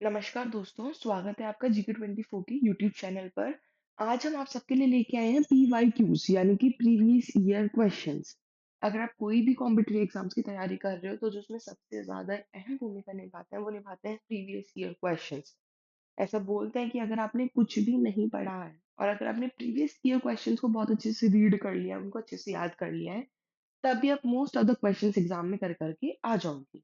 नमस्कार दोस्तों, स्वागत है आपका GK24 की यूट्यूब चैनल पर। आज हम आप सबके लिए लेके आए हैं PYQs यानी कि प्रीवियस ईयर क्वेश्चंस। अगर आप कोई भी कॉम्पिटिटिव एग्जाम्स की तैयारी कर रहे हो तो जो उसमें सबसे ज्यादा अहम भूमिका निभाते हैं वो निभाते हैं प्रीवियस ईयर क्वेश्चंस। ऐसा बोलते हैं कि अगर आपने कुछ भी नहीं पढ़ा है और अगर आपने प्रीवियस ईयर क्वेश्चंस को बहुत अच्छे से रीड कर लिया, उनको अच्छे से याद कर लिया है, तभी आप most of the questions exam में कर करके आ जाओगे।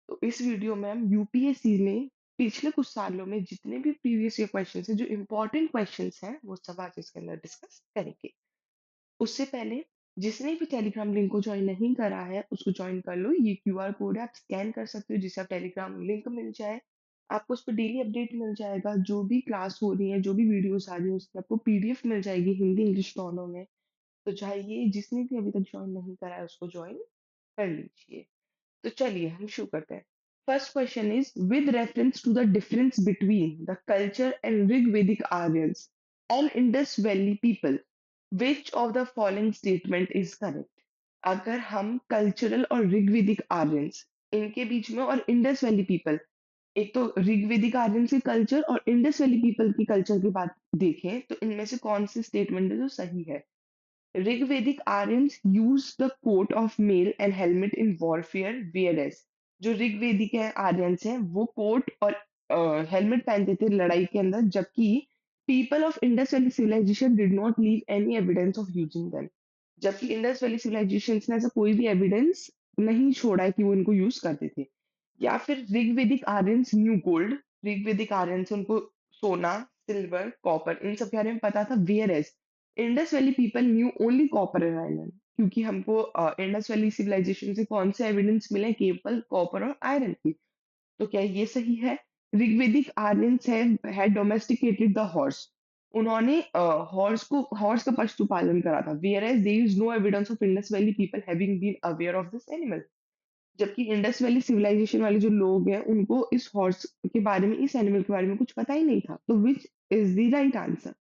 तो इस वीडियो में हम यूपीएससी में पिछले कुछ सालों में जितने भी प्रीवियस ईयर क्वेश्चंस हैं, जो इंपॉर्टेंट क्वेश्चंस हैं, वो सब आज इसके अंदर डिस्कस करेंगे। उससे पहले जिसने भी टेलीग्राम लिंक को ज्वाइन नहीं करा है, उसको ज्वाइन कर लो। ये क्यूआर कोड है, आप स्कैन कर सकते हो, जिससे आप टेलीग्राम लिंक मिल जाए। आपको उस पर डेली अपडेट मिल जाएगा, जो भी क्लास हो रही है, जो भी वीडियोस आ रही है, उसकी आपको पीडीएफ मिल जाएगी हिंदी इंग्लिश दोनों में। तो चाहिए जिसने भी अभी तक ज्वाइन नहीं करा है उसको ज्वाइन कर लीजिए। तो चलिए हम शुरू करते हैं। First question is with reference to the difference between the culture and Rigvedic Aryans and Indus valley people, which of the following statement is correct. अगर हम कल्चरल और ऋग्वेदिक आर्यंस इनके बीच में और इंडस वैली पीपल, एक तो ऋग्वेदिक आर्यंस के कल्चर और इंडस वैली पीपल की कल्चर की बात देखें तो इनमें से कौन सी स्टेटमेंट है जो सही है। Rigvedic Aryans used the coat of mail and helmet in warfare, whereas जो ऋग्वेदिक है आर्यंस हैं वो कोट और हेलमेट पहनते थे लड़ाई के अंदर, जबकि people of Indus valley civilization did not leave any evidence of using them. जबकि इंडस वैली सिविलाइजेशन ने ऐसा कोई भी एविडेंस नहीं छोड़ा है कि वो इनको यूज करते थे। या फिर ऋग्वेदिक आर्यंस न्यू गोल्ड, ऋग्वेदिक आर्यंस उनको सोना, सिल्वर, कॉपर इन सब के बारे में पता था, whereas Indus valley people knew only copper and iron. क्योंकि हमको इंडस वैली सिविलाइजेशन से कौन से एविडेंस मिले, केवल कॉपर और आयरन की। तो क्या ये सही है? ऋग्वेदिक आर्यंस है डोमेस्टिकेटेड द हॉर्स, उन्होंने हॉर्स का पशुपालन करा था, whereas there is no evidence of Indus valley people having been aware of this animal. जबकि इंडस वैली सिविलाइजेशन वाले जो लोग हैं उनको इस हॉर्स के बारे में, इस एनिमल के बारे में कुछ पता ही नहीं था। तो which is the right answer?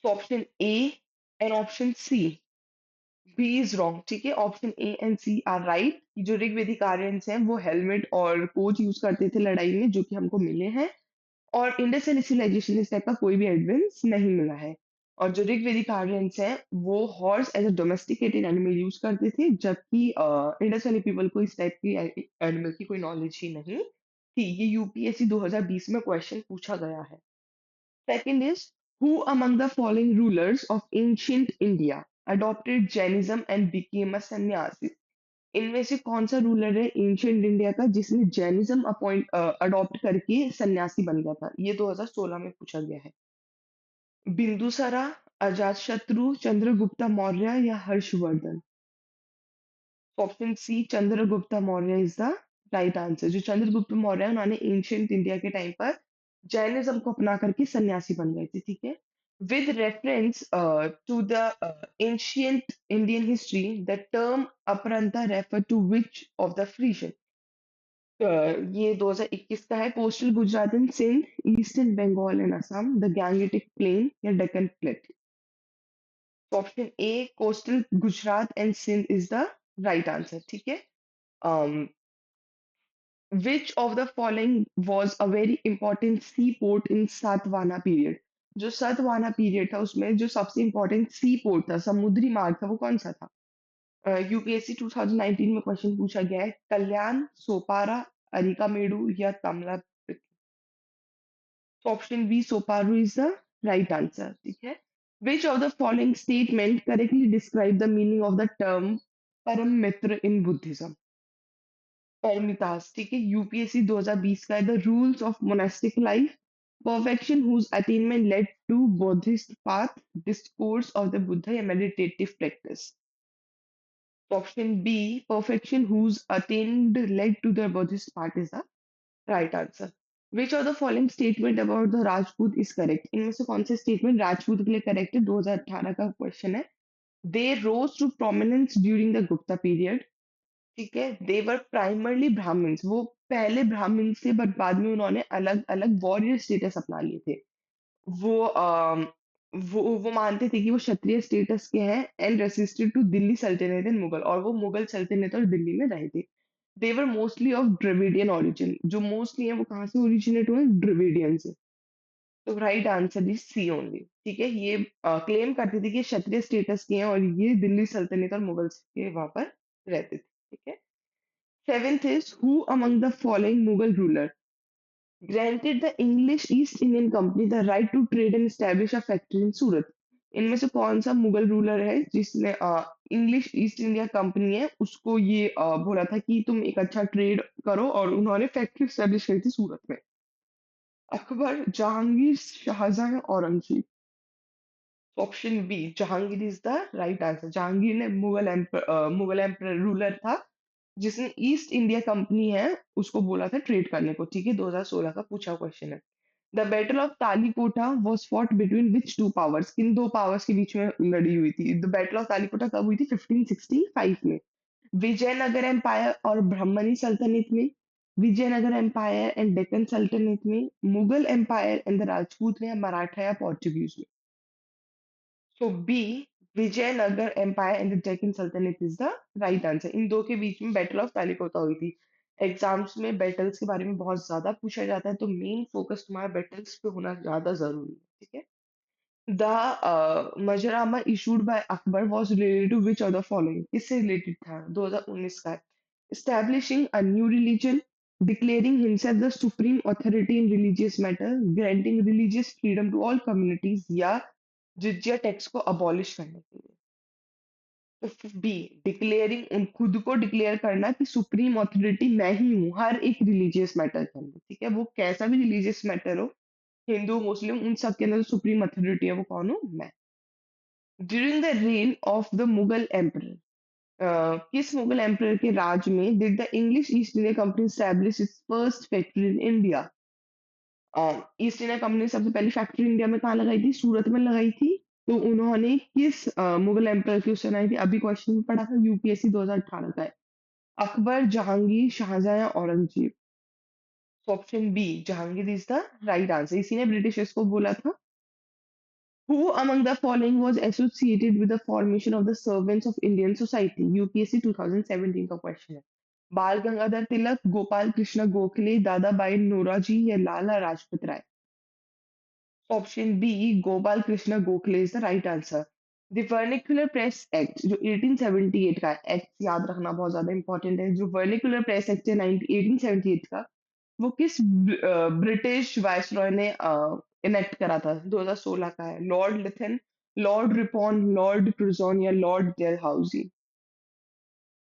Option A and option C, B is wrong. ठीक है, option A and C are right. जो ऋग्वेदिक आर्यंस हैं वो हेलमेट और कोच यूज करते थे लड़ाई में, जो कि हमको मिले हैं। और इंडस वैली सिविलाइजेशन इस टाइप का कोई भी एविडेंस नहीं मिला है। और जो ऋग्वेदिक आर्यंस हैं वो horse as a domesticated animal use करते थे, जबकि इंडस वैली पीपल को इस टाइप की एनिमल की कोई नॉलेज ही नहीं थी। ये यूपीएससी 2020 में क्वेश्चन पूछा गया है। Second is, who among the following rulers of ancient India adopted Jainism and became a sannyasi? इनमें से कौन सा रूलर है एंशियंट इंडिया का जिसने जैनिज्म अडॉप्ट करके सन्यासी बन गया था? ये 2016 में पूछा गया है। बिंदुसारा, अजातशत्रु, चंद्रगुप्ता मौर्य या Harshavardhan? Option C Chandragupta Maurya is the right answer. जो चंद्रगुप्त मौर्य है उन्होंने एंशियंट इंडिया के टाइम पर जैनिज्म को अपना करके सन्यासी बन गए थे। ठीक है। With reference to the ancient Indian history, the term Aparanta refer to which of the region? ये 2021 का है। Coastal Gujarat and Sindh, eastern Bengal and Assam, the Gangetic plain या Deccan plate? Option A coastal Gujarat and Sindh is the right answer. ठीक है। um, Which of the following was a very important seaport in Satavahana period? जो Satavahana period था उसमें जो सबसे इंपॉर्टेंट सी port था, समुद्री मार्ग था, वो कौन सा था? यूपीएससी 2019 में क्वेश्चन पूछा गया है। कल्याण, सोपारा, अरिकामेडु या Tamalapalli? Option B Sopara is the right answer. ठीक है। Which of the following statement correctly describe the meaning of the term Param Mitra in Buddhism? परमितास। ठीक है, यूपीएससी 2020 का है। The rules of monastic life, perfection whose attainment led to Buddhist path, discourse of the Buddha या meditative practice? Option B perfection whose attained led to the Buddhist path is the right answer. Which of the following statement about the Rajput is correct? इनमें से कौन से statement Rajput के लिए correct है? 2018 का question है। They rose to prominence during the Gupta period. ठीक है। दे वर प्राइमरली ब्राह्मण्स, वो पहले ब्राह्मण थे बट बाद में उन्होंने अलग अलग वॉरियर स्टेटस अपना लिए थे। वो वो मानते थे कि वो क्षत्रिय स्टेटस के हैं एंड रेसिस्टेड टू दिल्ली सल्तनत एंड मुगल, और वो मुगल सल्तनत और दिल्ली में रहे थे। They were mostly of Dravidian origin. जो मोस्टली है वो कहाँ से ओरिजिनेट हुए? ड्रविडियन से। तो right answer is C only. ठीक है, ये क्लेम करते थे कि क्षत्रिय स्टेटस के हैं और ये दिल्ली सल्तनत और मुगल्स के वहां पर रहते थे। ठीक है। Seventh is who among the following Mughal ruler granted the English East Indian Company the right to trade and establish a factory in सूरत। इनमें से कौन सा मुगल रूलर है जिसने इंग्लिश ईस्ट इंडिया कंपनी है उसको ये बोला था कि तुम एक अच्छा ट्रेड करो, और उन्होंने फैक्ट्री स्टैब्लिश करी थी सूरत में? अकबर, जहांगीर, शाहजहां या Aurangzeb? Option B Jahangir is the right answer. Jahangir ने मुगल एम्पर रूलर था जिसने ईस्ट इंडिया कंपनी है उसको बोला था ट्रेड करने को। ठीक है, 2016 का पूछा क्वेश्चन है। The battle of Talikota was fought between which two powers? किन दो पावर्स के बीच में लड़ी हुई थी? द बैटल ऑफ तालीकोटा कब हुई थी? 1565 में। विजयनगर एम्पायर और ब्रह्मनी सल्तनत में, विजयनगर एम्पायर एंड डेक्कन सल्तनत में, Mughal empire and the Rajput में, या मराठा या पोर्चुगीज में? So B Vijayanagar empire and the Deccan सल्तनत इज द राइट आंसर। इन दो के बीच में बैटल ऑफ तालिकोटा हुई थी। एग्जाम्स में बैटल्स के बारे में बहुत ज्यादा पूछा जाता है, तो मेन फोकस तुम्हारा बैटल्स पे होना ज्यादा जरूरी है। ठीक है। The Mahzarnama issued by Akbar was related to which of the following? किससे रिलेटेड था? 2019 का है। Establishing a new religion, declaring himself the supreme authority in religious matter, granting religious freedom to all communities, या जिजिया टैक्स को अबॉलिश करने के लिए? तो बी डिक्लेयरिंग, उन खुद को डिक्लेयर करना कि सुप्रीम अथॉरिटी मैं ही हूँ हर एक रिलीजियस मैटर के अंदर। ठीक है, वो कैसा भी रिलीजियस मैटर हो, हिंदू मुस्लिम उन सब के अंदर सुप्रीम अथॉरिटी है वो कौन हूँ? मैं। During the rain of the Mughal emperor, किस मुगल एम्परर के राज में did the English east India company establish it's first factory in India? East India company ने सबसे पहली फैक्ट्री इंडिया में कहाँ लगाई थी? सूरत में लगाई थी। तो उन्होंने किस मुगल एम्परर की उससे बनाई थी? अभी क्वेश्चन में पढ़ा था, यूपीएससी 2018 का है। अकबर, जहांगीर, शाहजहां या Aurangzeb? Option B Jahangir is the right answer. इसी ने ब्रिटिशर्स को बोला था Who among the following was associated with the formation of the Servants of Indian Society? UPSC 2017 का क्वेश्चन है। बाल गंगाधर तिलक, गोपाल कृष्ण गोखले, दादा भाई नोराजी या Lala Lajpat Rai? Option B Gopal Krishna Gokhale is the right answer. The vernacular press act जो 1878 का एक्ट याद रखना बहुत ज्यादा इंपॉर्टेंट है। जो वर्निकुलर प्रेस एक्ट है 1878 का, वो किस ब्रिटिश वायसरॉय ने इनेक्ट करा था? 2016 का है। Lord Lytton, lord Ripon, lord curzon या लॉर्ड डेलहाउसी?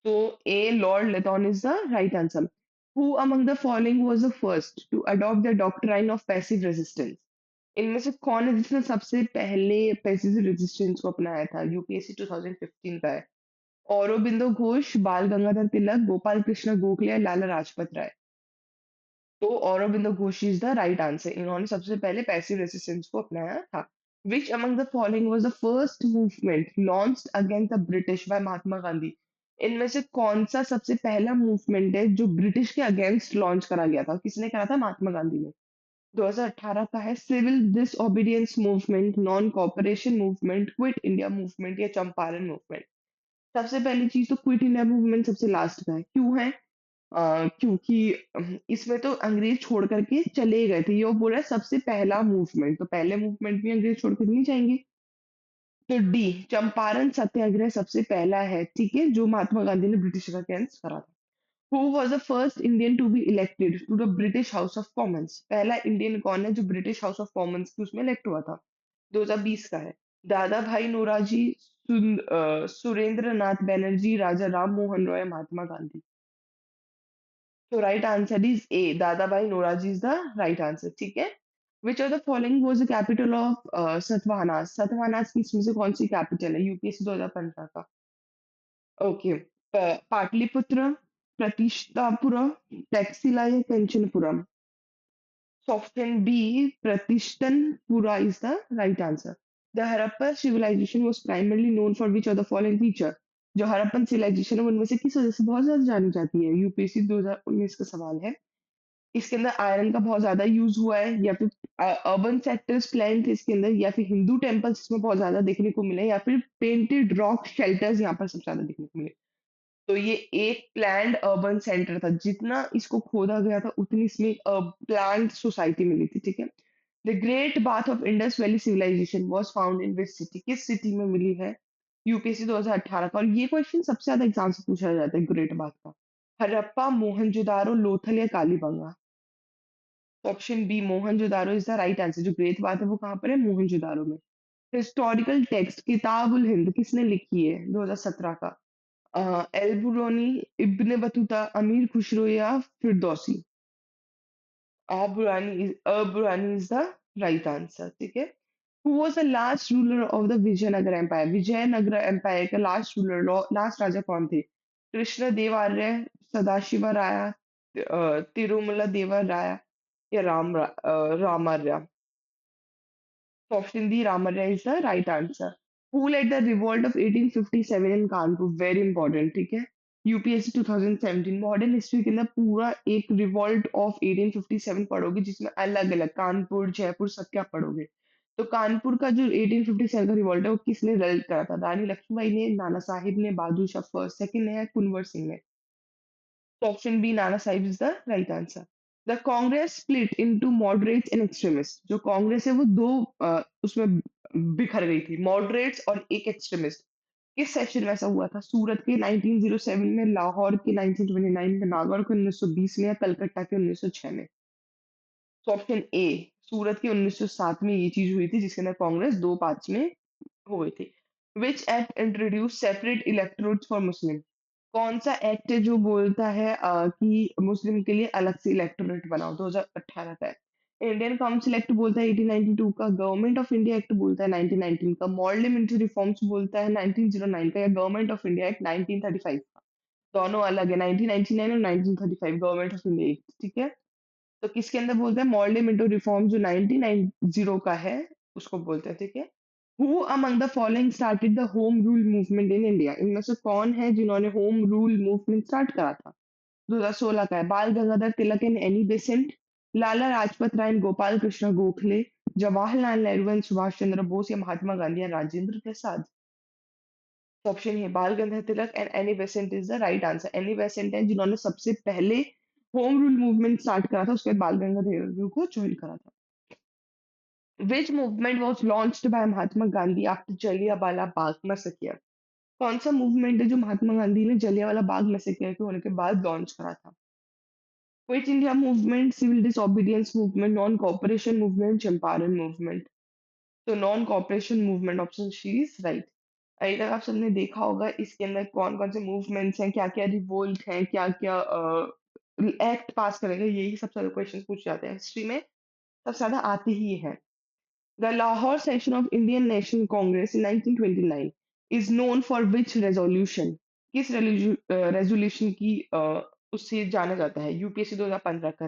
तो A lord Lytton is the right answer. Who among the following was the first to adopt the doctrine of passive resistance? इनमें से कौन है जिसने सबसे पहले पैसिव रेजिस्टेंस को अपनाया था? यूपीएससी 2015 का है। औरोबिंदो घोष, बाल गंगाधर तिलक, गोपाल कृष्ण गोखले या लाला लाजपत राय? तो Aurobindo Ghosh is the right answer. इन्होंने सबसे पहले पैसिव रेजिस्टेंस को अपनाया था। Which among the following was the first movement launched against the British by Mahatma Gandhi? इनमें से कौन सा सबसे पहला मूवमेंट है जो ब्रिटिश के अगेंस्ट लॉन्च करा गया था? किसने करा था? महात्मा गांधी ने। 2018 का है। Civil disobedience movement, non cooperation movement, quit India movement या चंपारण मूवमेंट? सबसे पहली चीज तो क्विट इंडिया मूवमेंट सबसे लास्ट का है। क्यों है? क्योंकि इसमें तो अंग्रेज छोड़ करके चले गए थे। ये वो बोल रहा है सबसे पहला मूवमेंट, तो पहले मूवमेंट भी अंग्रेज छोड़ कर नहीं जाएंगे। तो डी चंपारण सत्याग्रह सबसे पहला है। ठीक है, जो महात्मा गांधी ने ब्रिटिश का अगेंस्ट करा था। Who was the first Indian to be elected to the British House of Commons? पहला इंडियन कौन है जो ब्रिटिश हाउस ऑफ कॉमन्स की उसमें इलेक्ट हुआ था? 2020 का है। दादा भाई नोराजी, सुरेंद्र नाथ बैनर्जी, राजा राम मोहन रॉय, महात्मा गांधी? तो right answer is A Dadabhai Naoroji is the right answer. ठीक है। Which of the following was the capital of Satavahanas? Satavahanas की इसमें से कौन सी कैपिटल है? यूपीएससी 2015 का। ओके। पाटलिपुत्र, प्रतिष्ठापुरा, टैक्सिला या Kanchanpuram? Option B Pratishthanapura is the right answer. The Harappa civilisation was primarily known for which of the following feature? जो हड़प्पन सिविलाइजेशन है उनमें से किस वजह से बहुत ज्यादा जानी जाती है? यूपीएससी 2019 का सवाल है। इसके अंदर आयरन का बहुत ज्यादा यूज हुआ है, या फिर अर्बन सेक्टर्स प्लान थे इसके अंदर, या फिर हिंदू टेम्पल्स इसमें बहुत ज्यादा देखने को मिले, या फिर पेंटेड रॉक शेल्टर्स यहाँ पर सबसे ज्यादा देखने को मिले? तो ये एक प्लैन्ड अर्बन सेंटर था। जितना इसको खोदा गया था उतनी इसमें प्लान्ड सोसाइटी मिली थी, ठीक है? The great bath of Indus valley civilization was found in which city? किस सिटी में मिली है? यूपीएससी 2018 का। और ये क्वेश्चन सबसे ज्यादा एग्जाम से पूछा जाता है ग्रेट बाथ का। हड़प्पा, मोहनजोदारो, लोथल या Kalibanga? Option B Mohenjodaro is the right answer. जो ग्रेट बात है वो कहाँ पर है? मोहनजोदारो में। हिस्टोरिकल टेक्स्ट किताबुल हिंद किसने लिखी है 2017 का? एल बुरौनी, इब्न बतूता, अमीर खुसरो या Firdausi? Aburani is the right answer, ठीक है? Who was the last ruler of the Vijayanagar Empire? Vijayanagar empire का लास्ट रूलर, लास्ट राजा कौन थे? कृष्ण देवराय, सदाशिव राया, तिरुमला देवा राया या रामराया? Option D, Ramaraya is the right answer. Who led the revolt of 1857 in Kanpur? Very important, ठीक है? यूपीएससी 2017 मॉडर्न हिस्ट्री के अंदर पूरा एक रिवॉल्ट ऑफ 1857 पढ़ोगे जिसमें अलग अलग कानपुर, जयपुर सब क्या पढ़ोगे। तो कानपुर का जो 1857 का रिवॉल्ट है वो किसने लड़ करा था? रानी लक्ष्मीबाई ने, नाना साहिब ने, बहादुर शाह फर्स्ट सेकंड ने या कुंवर सिंह ने? So option B, Nana Sahib is the right answer. The Congress split into moderates and extremists. जो कांग्रेस है वो दो उसमें बिखर गई थी, मॉडरेट्स और एक एक्सट्रीमिस्ट। किस सेशन में ऐसा हुआ था? सूरत के 1907 में, लाहौर के 1929 में, नागौर के 1920 में या कलकत्ता के 1906 में? तो ऑप्शन ए, सूरत के 1907 में ये चीज हुई थी जिसके अंदर कांग्रेस दो पार्ट्स में हुए थे। Which act introduce separate electorates for Muslim? कौन सा एक्ट है जो बोलता है कि मुस्लिम के लिए अलग से इलेक्टोरेट बनाओ? 2018 का है। इंडियन काउंसिल एक्ट बोलता है 1892 का, गवर्नमेंट ऑफ इंडिया एक्ट बोलता है 1919 का, पार्लियामेंट्री रिफॉर्म्स बोलता है 1909 का या गवर्नमेंट ऑफ इंडिया एक्ट 1935 का? दोनों अलग है, 1999 और 1935 गवर्नमेंट ऑफ इंडिया एक्ट, ठीक है? तो किसके अंदर बोलते हैं? पार्लियामेंट्री रिफॉर्म जो 1990 का है उसको बोलते हैं, ठीक है? Who among the following started the home rule movement in India? इनमें से कौन है जिन्होंने होम रूल मूवमेंट स्टार्ट करा था? 2016 का है। Bal Gangadhar Tilak and Annie Besant, Lala Lajpat Rai and Gopal Krishna Gokhale, Jawaharlal Nehru and Subhash Chandra Bose या महात्मा गांधी या राजेंद्र प्रसाद? ऑप्शन है Bal Gangadhar Tilak and Annie Besant is the right answer. Annie Besant है जिन्होंने सबसे पहले होम रूल मूवमेंट स्टार्ट करा था, उसके बाद बाल गंगाधर तिलक को ज्वाइन करा था। Which movement was launched by Mahatma Gandhi after Jallianwala Bagh massacre? कौन सा मूवमेंट है जो महात्मा गांधी ने जलियांवाला बाग मैसेकर के होने के बाद लॉन्च करा था? Quit India movement, civil disobedience movement, non cooperation movement, Champaran movement? तो non cooperation movement, option C is right. अभी तक आप सबने देखा होगा इसके अंदर कौन कौन से मूवमेंट्स हैं, क्या क्या रिवोल्ट हैं, क्या क्या एक्ट पास करेगा, यही सबसे ज्यादा क्वेश्चन पूछ जाते हैं हिस्ट्री में, सबसे ज्यादा आते ही है। The Lahore session of Indian National Congress in 1929 is known for which resolution? किस रेजोल्यूशन की उससे जाना जाता है? यूपीएससी 2015 का।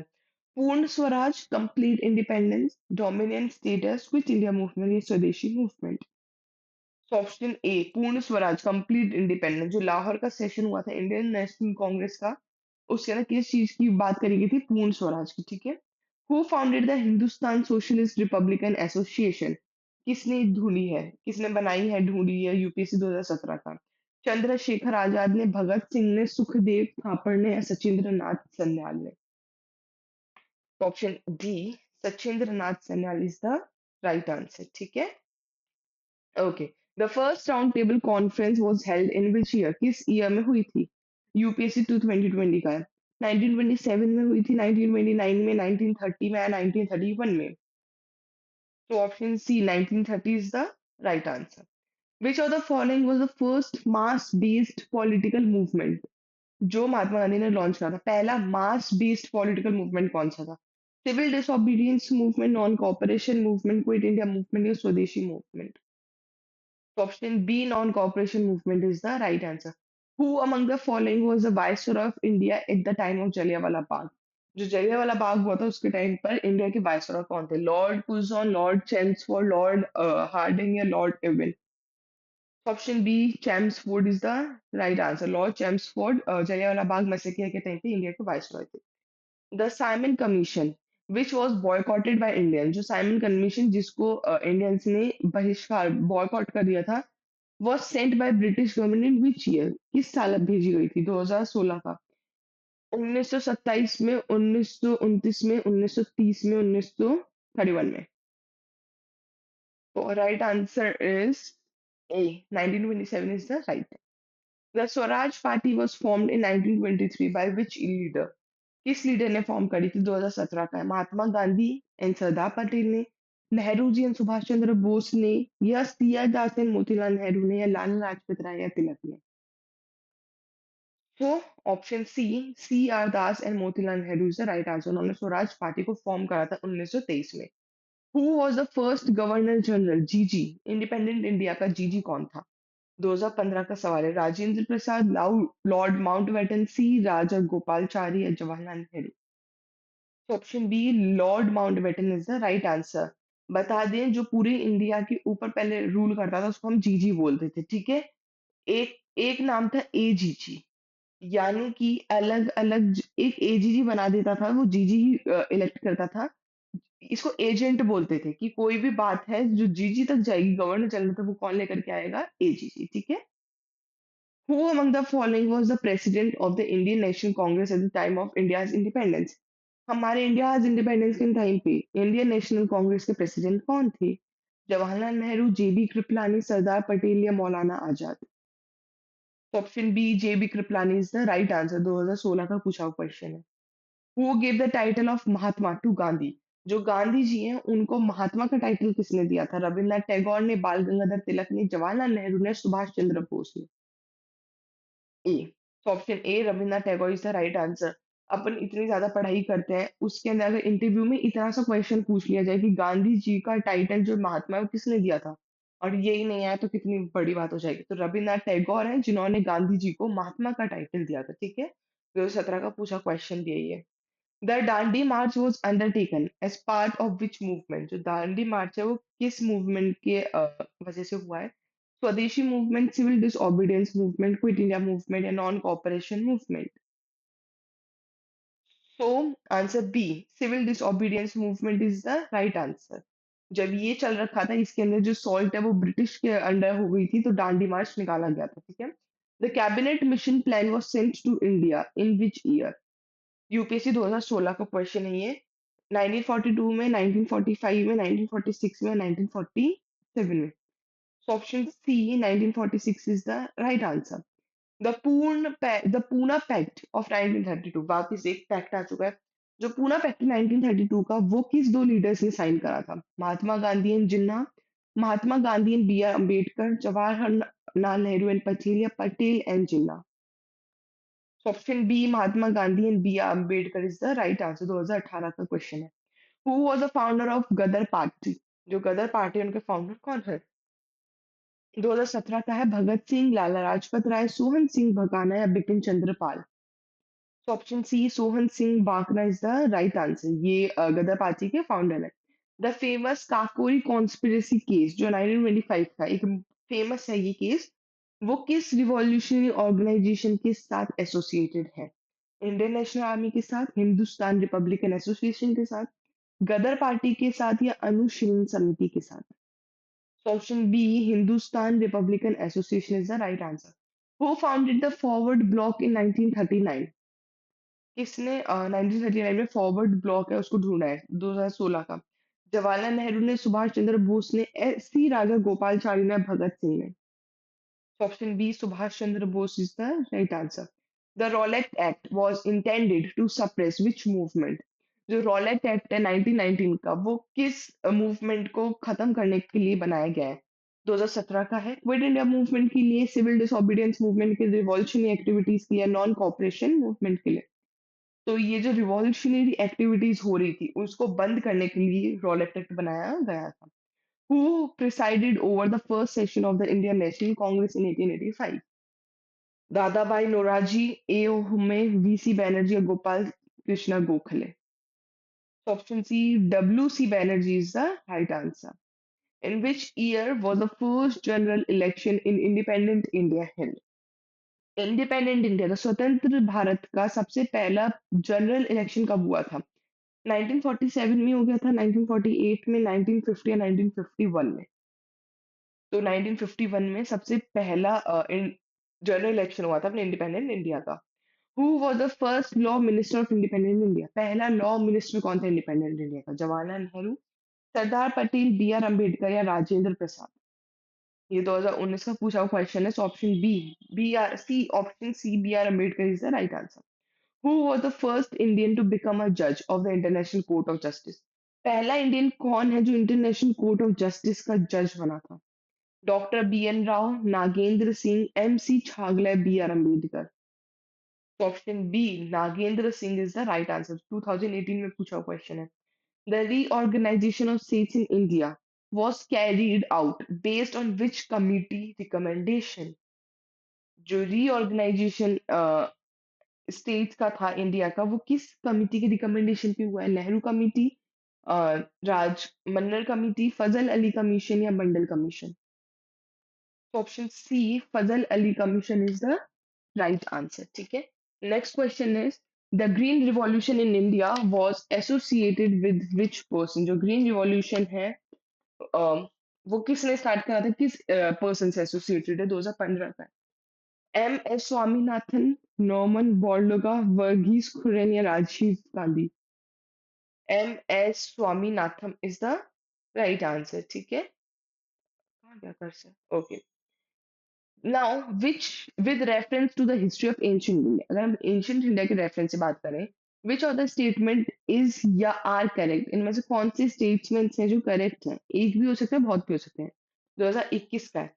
पूर्ण Swaraj, complete independence, dominion status, quit India movement या स्वदेशी मूवमेंट? ऑप्शन ए पूर्ण स्वराज, कंप्लीट इंडिपेंडेंस। जो लाहौर का सेशन हुआ था इंडियन नेशनल कांग्रेस का, उसके अंदर किस चीज की बात करी गई थी? पूर्ण स्वराज की, ठीक है? Who founded the Hindustan socialist Republican association? किसने ढूंढी है, किसने बनाई है, ढूंढी है यूपीएससी 2017 का? चंद्रशेखर आजाद ने, भगत सिंह ने, सुखदेव थापड़ ने या सचिंद्र नाथ सन्याल ने? Option D Sachindra Nath Sanyal is the right answer, ठीक है? Okay. The first round table conference was held in which year? किस ईयर में हुई थी? यूपीएससी 2020 का है। 1927 में हुई थी, 1929 में, 1930 में या 1931 में? तो option C 1930 is the right answer. Which of the following was the first mass based political movement? जो महात्मा गांधी ने लॉन्च करा था पहला मास बेस्ड पॉलिटिकल मूवमेंट कौन सा था? Civil disobedience movement, non cooperation movement, quit India movement या Swadeshi movement? Option B, non-cooperation movement is the right answer. Who among the following was the viceroy of India at the time of Jallianwala Bagh? जो जलियांवाला बाग हुआ था उसके time पर India के viceroy कौन थे? Lord Curzon, lord Chelmsford, lord Hardinge या lord Irwin? Option B Chelmsford is the right answer. Lord Chelmsford Jallianwala Bagh massacre के टाइम पे इंडिया के वायसरॉय थे। The Simon commission which was boycotted by Indian? जो Simon commission जिसको Indians ने बहिष्कार boycott कर दिया था, was sent by British government in which year? किस साल भेजी गई थी? 2016 का, 1927 में, 1929 में, 1930 में, 1931 में? So right answer is A. 1927 is the right. The Swaraj Party was formed in 1923 by which leader? किस लीडर ने फॉर्म करी थी? 2017 का है। महात्मा गांधी एंड सरदार पटेल ने, नेहरू जी एंड सुभाष चंद्र बोस ने, या सिया दास एंड मोतीलाल नेहरू ने, या लाला लाजपत राय या तिलक ने? तो option C R Das and Motilal Nehru is the right answer. उन्होंने स्वराज पार्टी को फॉर्म करा था 1923 में। Who was the first governor general? GG, independent India का जीजी कौन था? 2015 का सवाल है। Rajendra Prasad, Lord Mountbatten, C Raja Gopalachari या Jawaharlal Nehru? Option B Lord Mountbatten is the right answer. बता दें, जो पूरे इंडिया के ऊपर पहले रूल करता था उसको हम जीजी बोलते थे, ठीक है। एक एक नाम था एजीजी, यानी कि अलग अलग एक एजीजी बना देता था, वो जीजी ही इलेक्ट करता था। इसको एजेंट बोलते थे कि कोई भी बात है जो जीजी तक जाएगी, गवर्नर जनरल तक, वो कौन लेकर के आएगा? एजीजी, ठीक है। Who among the following was the president of the Indian National Congress at the time of India's independence? हमारे इंडिया इंडिपेंडेंस के टाइम पे इंडियन नेशनल कांग्रेस के प्रेसिडेंट कौन थे? जवाहरलाल नेहरू, जेबी कृपलानी, सरदार पटेल या Maulana Azad? Option B J B Kripalani is the right answer. 2016 का पूछा हुआ क्वेश्चन है। Who give the title of Mahatma to Gandhi? जो गांधी जी हैं उनको महात्मा का टाइटल किसने दिया था? रविन्द्रनाथ टैगोर ने, बाल गंगाधर तिलक ने, जवाहरलाल नेहरू ने, सुभाष चंद्र बोस ने? ए। तो option A Rabindranath Tagore is the right answer. अपन इतनी ज्यादा पढ़ाई करते हैं, उसके अंदर अगर इंटरव्यू में इतना सा क्वेश्चन पूछ लिया जाए कि गांधी जी का टाइटल जो महात्मा है वो किसने दिया था, और यही नहीं आया तो कितनी बड़ी बात हो जाएगी। तो रविन्द्रनाथ टैगोर है जिन्होंने गांधी जी को महात्मा का टाइटल दिया था, ठीक है। 2017 का पूछा क्वेश्चन भी यही है। The Dandi march was undertaken as part of which movement? जो दांडी मार्च है वो किस मूवमेंट के वजह से हुआ है? Swadeshi movement, civil disobedience movement, quit India movement या non cooperation movement? So answer B civil disobedience movement is the right answer. जब ये चल रखा था, इसके अंदर जो सॉल्ट है वो ब्रिटिश के अंडर हो गई थी, तो दांडी मार्च निकाला गया था, ठीक है। The cabinet mission plan was sent to India in which year? UPSC 2016 का क्वेश्चन है ये। 1942 में, 1945 में, 1946 में, 1947 में? Option C 1946 is the right answer. The Poona pact of 1932, वापिस एक पैक्ट आ चुका है। जो पूना पैक्ट 1932 का, वो किस दो लीडर्स ने साइन करा था? Mahatma Gandhi and Jinnah, Mahatma Gandhi and B R Ambedkar, Jawaharlal Nehru and Patel या Patel and Jinnah? Option B Mahatma Gandhi and B R Ambedkar is the right answer. 2018 का क्वेश्चन है। Who was the founder of Ghadar party? जो गदर पार्टी है उनके फाउंडर कौन है? 2017 का है। भगत सिंह, लाला लाजपत राय, सोहन सिंह भगाना या बिपिन चंद्र पाल? तो ऑप्शन सी सोहन सिंह बाकना इज द राइट आंसर। ये गदर पार्टी के फाउंडर है। The famous Kakori conspiracy case जो 1925 का एक फेमस है, ये केस वो किस रिवॉल्यूशनरी ऑर्गेनाइजेशन के साथ एसोसिएटेड है? इंडियन नेशनल आर्मी के साथ, हिंदुस्तान रिपब्लिकन एसोसिएशन के साथ, गदर पार्टी के साथ या अनुशीलन समिति के साथ? Option B Hindustan Republican Association is the right answer. Who founded the Forward Bloc in 1939? किसने 1939 में फॉरवर्ड ब्लॉक है उसको ढूंढा है? 2016 का। जवाहरलाल नेहरू ने, सुभाष चंद्र बोस ने, सी राजा गोपालचारी ने, भगत सिंह ने? Option B Subhash Chandra Bose is the right answer. The Rowlatt Act was intended to suppress which movement? जो रॉलेट एक्ट है 1919 का, वो किस मूवमेंट को खत्म करने के लिए बनाया गया है? 2017 का है। क्विट इंडिया मूवमेंट के लिए, सिविल डिसोबीडियंस मूवमेंट के लिए, रिवॉल्यूशनरी एक्टिविटीज के लिए, नॉन कॉपरेशन मूवमेंट के लिए? तो ये जो रिवॉल्यूशनरी एक्टिविटीज हो रही थी उसको बंद करने के लिए रॉलेट एक्ट बनाया गया था। Who presided over the first session of the Indian National Congress in 1885? Dadabhai नोराजी, ए ओ हुमे, वी सी बैनर्जी या Gopal Krishna Gokhale? Option C W C Banerjee is the right answer. In which year was the first general election in independent India held? Independent India, तो स्वतंत्र भारत का सबसे पहला general election कब हुआ था? 1947 में हो गया था, 1948 में, 1950 या 1951 में? तो 1951 में सबसे पहला जनरल इलेक्शन हुआ था अपने इंडिपेंडेंट इंडिया का। Who was the first law minister of independent India? पहला लॉ मिनिस्टर कौन था इंडिपेंडेंट इंडिया का? जवाहरलाल नेहरू, सरदार पटेल, बी आर अम्बेडकर या राजेंद्र प्रसाद? ये 2019 का पूछा हुआ क्वेश्चन है। So option B R Ambedkar is the right answer. Who was the first Indian to become a जज of the International Court of Justice? पहला इंडियन कौन है जो इंटरनेशनल कोर्ट ऑफ जस्टिस का जज बना था? Doctor B N Rao, Nagendra Singh, M C Chagla, B R Ambedkar? Option B Nagendra Singh is the right answer. 2018 में पूछा हुआ क्वेश्चन है। The reorganization of states in India was carried out based on which committee recommendation? जो reorganization states का था इंडिया का, वो किस कमिटी के रिकमेंडेशन पे हुआ है? Nehru committee, Rajamannar committee, Fazal Ali commission या Mandal commission? Option C Fazal Ali commission is the right answer. ठीक है। Next question is the green revolution in India was associated with which person? जो ग्रीन रिवॉल्यूशन है वो किसने स्टार्ट करा था, किस पर्सन से एसोसिएटेड है? 2015 का। M S Swaminathan, Norman Borlaug, Verghese Kurien या Rajiv Gandhi? M S Swaminathan is the right answer. ठीक है। कहाँ क्या कर सकते? Okay. Now which with reference to the history of ancient India, अगर हम एंशिएंट इंडिया के रेफरेंस से बात करें, which of the statement is या आर करेक्ट? इनमें से कौन से स्टेटमेंट्स हैं जो करेक्ट हैं? एक भी हो सकता है, बहुत भी हो सकते हैं। 2021 का है।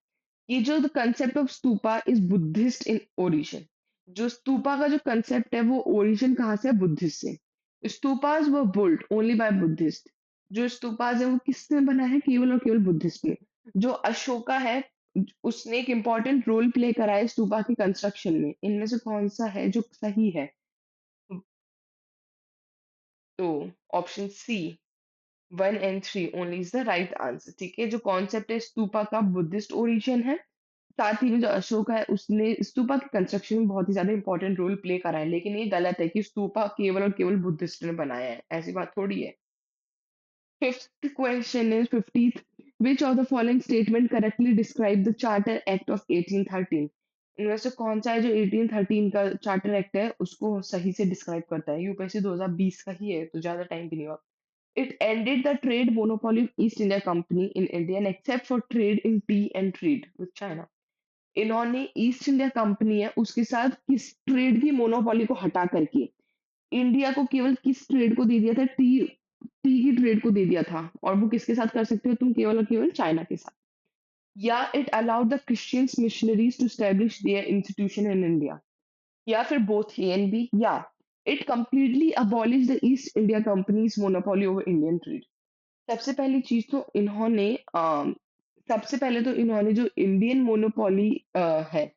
ये जो the concept of stupa is Buddhist in origin. जो स्तूपा का जो कंसेप्ट है वो ओरिजिन कहाँ से है? बुद्धिस्ट से। Stupas were built only by Buddhist. जो स्तूपाज है वो किसने बनाया है? केवल और केवल बुद्धिस्ट ने। जो अशोका है उसने एक इम्पॉर्टेंट रोल प्ले करा है स्तूपा के कंस्ट्रक्शन में। इनमें से कौन सा है जो सही है? तो option C 1 and 3 only is the right answer. ठीक है। जो कॉन्सेप्ट है स्तूपा का बुद्धिस्ट ओरिजिन है। साथ ही में जो अशोक है उसने स्तूपा के कंस्ट्रक्शन में बहुत ही ज्यादा इंपॉर्टेंट रोल प्ले करा है, लेकिन ये गलत है कि स्तूपा केवल और केवल बुद्धिस्ट ने बनाया है, ऐसी बात थोड़ी है। Fifth question is 50th, which of the following statement correctly describe the Charter Act of 1813? इनमें से कौन सा है जो 1813 का चार्टर एक्ट है उसको सही से डिस्क्राइब करता है? यूपीएससी 2020 का ही है तो ज्यादा टाइम भी नहीं हुआ। It ended the trade monopoly of East India Company in India and except for trade in tea and trade with China. इन्होंने ईस्ट इंडिया कंपनी है उसके साथ किस ट्रेड की मोनोपोली को हटा करके इंडिया को केवल किस ट्रेड को दे दिया था? टी टी की ट्रेड को दे दिया था। और वो किसके साथ कर सकते हो तुम? केवल और केवल चाइना के साथ। या it allowed the Christians missionaries to establish their institution in India? या फिर बोथ ए एंड बी? या it completely abolish the East India company's monopoly over Indian trade? सबसे पहली चीज तो इन्होंने सबसे पहले तो इन्होंने जो इंडियन मोनोपोली है,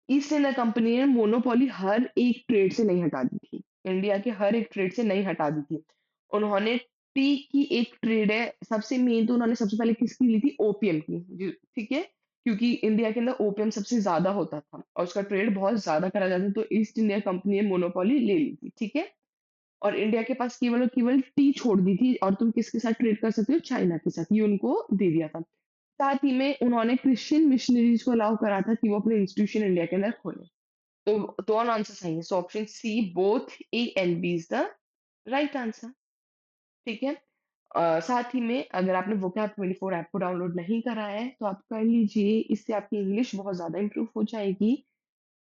ईस्ट इंडिया कंपनी ने मोनोपोली हर एक ट्रेड से नहीं हटा दी थी। इंडिया के हर एक ट्रेड से नहीं हटा दी थी। उन्होंने टी की एक ट्रेड है, सबसे मेन तो उन्होंने सबसे पहले किसकी ली थी? ओपीएम की। ठीक है। क्योंकि इंडिया के अंदर ओपीएम सबसे ज्यादा होता था और उसका ट्रेड बहुत ज्यादा करा जाता था, तो ईस्ट इंडिया कंपनी ने मोनोपोली ले ली थी। ठीक है। और इंडिया के पास केवल और केवल टी छोड़ दी थी और तुम किसके साथ ट्रेड कर सकते हो? चाइना के साथ। ये उनको दे दिया था। साथ ही में उन्होंने क्रिश्चियन मिशनरीज को अलाउ करा था कि वो अपने इंस्टीट्यूशन इंडिया के अंदर खोले। तो दोनों आंसर सही है। So option C both A and B is the right answer. ठीक है। साथ ही में अगर आपने वोकैब 24 ऐप को डाउनलोड नहीं करा है तो आप कर लीजिए, इससे आपकी इंग्लिश बहुत ज्यादा इंप्रूव हो जाएगी।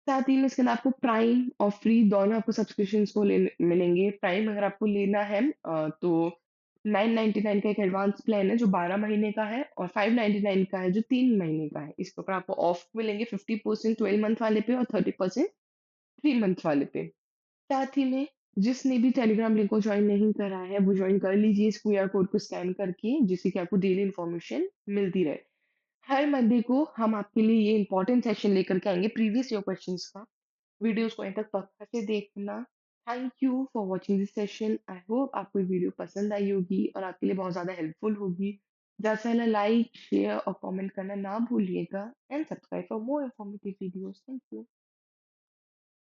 साथ ही में इसके अंदर आपको प्राइम और फ्री दोनों आपको सब्सक्रिप्शंस को मिलेंगे। प्राइम अगर आपको लेना है तो 999 का एक एडवांस प्लान है जो 12 महीने का है और 599 का है जो 3 महीने का है। इसके ऊपर आपको ऑफ मिलेंगे 50% 12 मंथ वाले पे और 30% 3 मंथ वाले पे। साथ ही में जिसने भी टेलीग्राम लिंक को ज्वाइन नहीं करा है वो ज्वाइन कर लीजिए इस क्यूआर कोड को स्कैन करके, जिससे कि आपको डेली इन्फॉर्मेशन मिलती रहे। हर मंडे को हम आपके लिए ये इंपॉर्टेंट सेशन लेकर के आएंगे प्रीवियस ईयर क्वेश्चंस का। वीडियोस को अंत तक पक्का से देखना। Thank you for watching this session. I hope आपको ये वीडियो पसंद आई होगी और आपके लिए बहुत ज़्यादा हेल्पफुल होगी। ज़्यादा से ज़्यादा लाइक शेयर और कमेंट करना ना भूलिएगा and subscribe for more informative videos. Thank you.